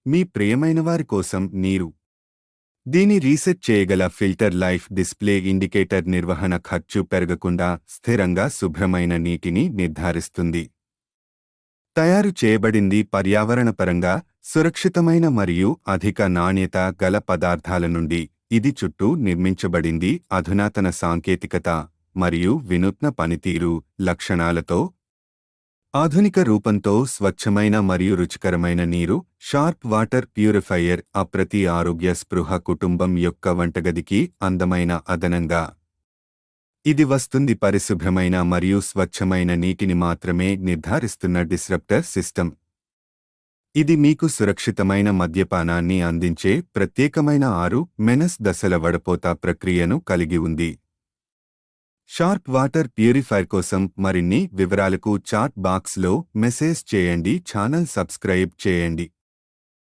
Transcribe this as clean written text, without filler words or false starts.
మీ ప్రియమైనవారి కోసం నీరు. దీని రీసెట్ చేయగల ఫిల్టర్ లైఫ్ డిస్ప్లే ఇండికేటర్ నిర్వహణ ఖర్చు పెరగకుండా స్థిరంగా శుభ్రమైన నీటిని నిర్ధారిస్తుంది. తయారు చేయబడింది పర్యావరణపరంగా సురక్షితమైన మరియు అధిక నాణ్యత గల పదార్థాల నుండి. ఇది చుట్టూ నిర్మించబడింది అధునాతన సాంకేతికత మరియు వినూత్న పనితీరు లక్షణాలతో. ఆధునిక రూపంతో స్వచ్ఛమైన మరియు రుచికరమైన నీరు. షార్ప్ వాటర్ ప్యూరిఫైయర్ ప్రతి ఆరోగ్య స్పృహ కుటుంబం యొక్క వంటగదికి అందమైన అదనంగా. ఇది వస్తుంది పరిశుభ్రమైన మరియు స్వచ్ఛమైన నీటిని మాత్రమే నిర్ధారిస్తున్న డిస్రప్టర్ సిస్టమ్. ఇది మీకు సురక్షితమైన మద్యపానాన్ని అందించే ప్రత్యేకమైన 6 దశల వడపోత ప్రక్రియను కలిగి ఉంది. షార్ప్ వాటర్ ప్యూరిఫైర్ కోసం మరిన్ని వివరాలకు చాట్ బాక్స్లో మెసేజ్ చేయండి. ఛానల్ సబ్స్క్రైబ్ చేయండి.